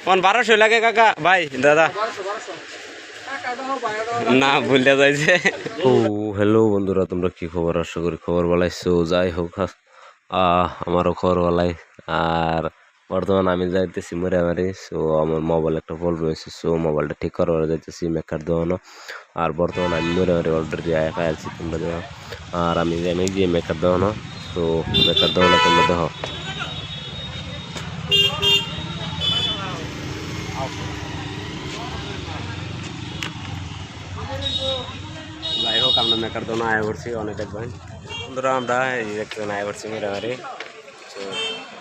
1200 লাগে কাকা ভাই দাদা না ভুলে যাইছে। ও হ্যালো বন্ধুরা, তোমরা কি খবর? আশা করি খবর বলাইছো। যাই হোক আমারও খবর বলাই। আর বর্তমানে আমি যাইতেছি মোরামারি। সো আমার মোবাইল একটা প্রবলেম হয়েছে, সো মোবাইলটা ঠিক করবার যাইতেছি মেকার দেওয়ানো। আর বর্তমানে আমি মোরামারি অলরেডি একা আছি, তোমরা দেখো। আর আমি গিয়ে মেকার দেওয়ানো। সো মেকার দেওয়ানো তোমরা দেখো। যাই হোক আমরা মেকার দোনো আয় করছি অনেক একবার বন্ধুরা। আমরা এই একজন আয় করছি মোটামুটি। তো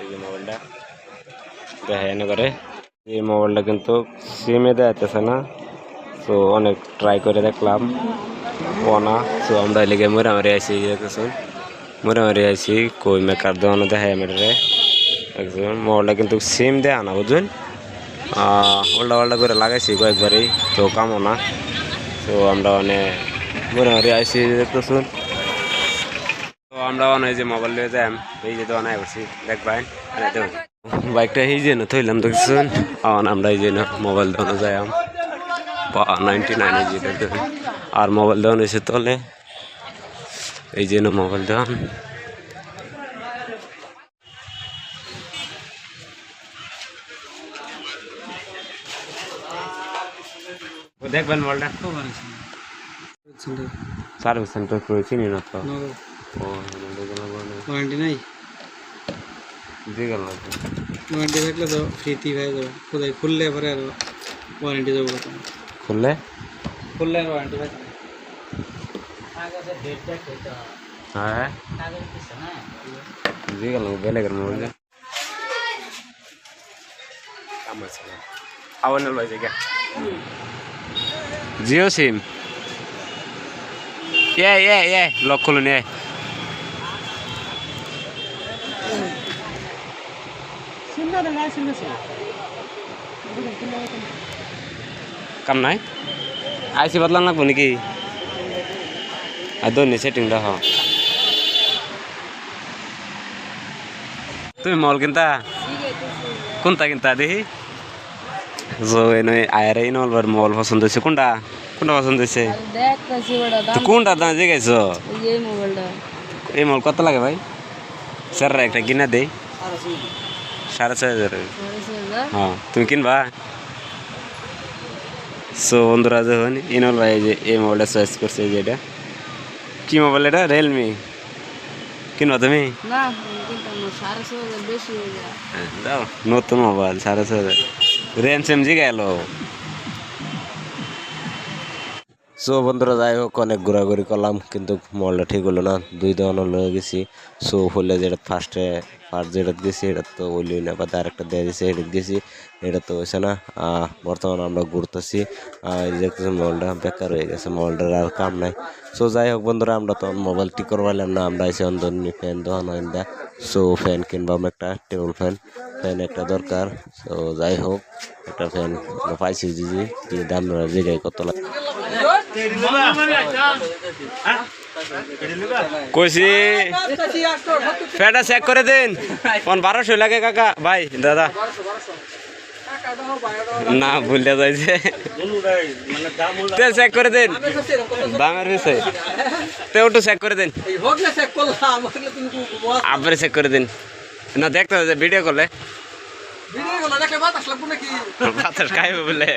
এই যে মোবাইলটা দেখা এনে করে, এই মোবাইলটা কিন্তু সিমে দেখাইতেছে না। তো অনেক ট্রাই করে দেখলাম না। তো আমরা এদিকে মোটামুটি আইসি, দেখতেছেন মোটামুটি আইসি কই মেকার দোনো দেখায় মেটারে একজন। মোবাইলটা কিন্তু সিম দেয় না, বুঝলেন। উল্টা পাল্টা করে লাগাইছি কয়েকবারই, তো কামও না। তো আমরা অনেক মোটামুটি আইসি, দেখতেছুন। তো আমরা অনেক যে মোবাইল নিয়ে যাই, এই যে দোকানে করছি দেখবেন বাইকটা এই যে না থইলাম, দেখতেছুন। আমরা এই যে না মোবাইল দোকানে যাই 99 যে আর মোবাইল দোকান এসে তলে এই যে না মোবাইল দোকান। দেখবেন মোবাইলটা সার্ভিস সেন্টার করে চিনি না তো। ওয়ারেন্টি নাই, ওয়ারেন্টি থাকলে তো ফ্রিতেই হয়ে যাবে। কোথায় খুললে পরে আর ওয়ারেন্টি যাবো, খুললে আর ওয়ারেন্টি পাই। হ্যাঁ জিগাল বেলেগের মোবাইল আওয়ানোর ভাই জায়গা জিও সিম লক খুলুন। কাম নাই আইসি বদলান লাগবো নাকি? আর দৈনিক সেটিংটা হ তুমি মল কিনতা কোনটা কিনতা দেখি। আয়ার এই নলবার মল পছন্দ হয়েছে। কোনটা পছন্দ হয়েছে? কোনটা দাম জিগাইছ? এই মল কত লাগে ভাই? স্যার একটা কিনা দেই 6,500। হ্যাঁ তুমি কিনবা? সো বন্ধুরা যখন ইনল ভাই যে এই মোবাইলটা চয়েস করছে, যে এটা কি মোবাইল? এটা রিয়েলমি কিনবা তুমি? দাও নতুন মোবাইল 6,500 রেম সেম জি গেল। সো বন্ধুরা যাই হোক অনেক ঘোরাঘুরি করলাম, কিন্তু মোবাইলটা ঠিক হলো না। 2 দোকান লয়ে গেছি। সো হলে যেটা ফার্স্ট যেটা গেছি এটা তো হইলই না, বা আরেকটা দিয়ে দিয়েছি এটা গেছি, এটা তো হয়েছে না। বর্তমানে আমরা ঘুরতেছি, দেখতেছি মোবাইলটা বেকার হয়ে গেছে, মোবাইলটার আর কাম নাই। সো যাই হোক বন্ধুরা, আমরা তো মোবাইল ঠিক করবাইলাম না। আমরা এসে অন্ধনী ফ্যান দোকান আইন্দা। সো ফ্যান কিনবাম, একটা টেবিল ফ্যান একটা দরকার। সো যাই হোক একটা ফ্যান পাইছি, যে দাম জায়গায় কত লাগে কইছি। ফ্যানটা চেক করে দিন। 1200 লাগে কাকা ভাই দাদা না ভুলে যাইছে। চেক করে দিন দামের বিষয়, তো একটু চেক করে দিন। আপনি চেক করে দিন না, দেখতে হবে ভিডিও করলে বাতাস খাইবে বলে।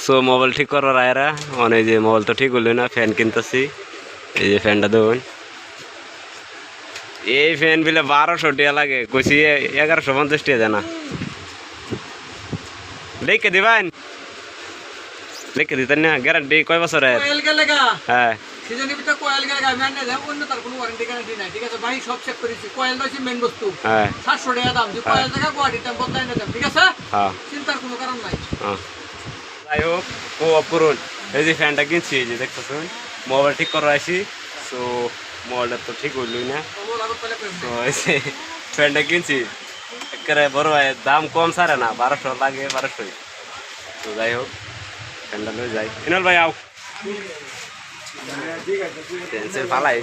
সো মোবাইল ঠিক করার আয়রা অনেক যে মোবাইল তো ঠিক হলো না, ফ্যান কিনতেছি। এই যে ফ্যানটা দেখুন, এই ফ্যান বিলে 1200 টাকা লাগে, কইছি 1150 টাকা জানা লিখে দিবেন। লিখে দিতেন না, গ্যারান্টি কয় বছরের? হ্যাঁ যাই হোক ও অপূরণ এই যে ফ্যানটা কিনছি, এই যে দেখতেছেন মোবাইল ঠিক করা আইসি। সো মোবাইলটা তো ঠিক হইলই না, তো এই যে ফ্যানটা কিনছি একেবারে বড় ভাই, দাম কম সারে না, 1200 লাগে 1200। তো যাই হোক ফ্যানটা লয়ে যাই। ইনাল ভাই আও টেনশন ফালাই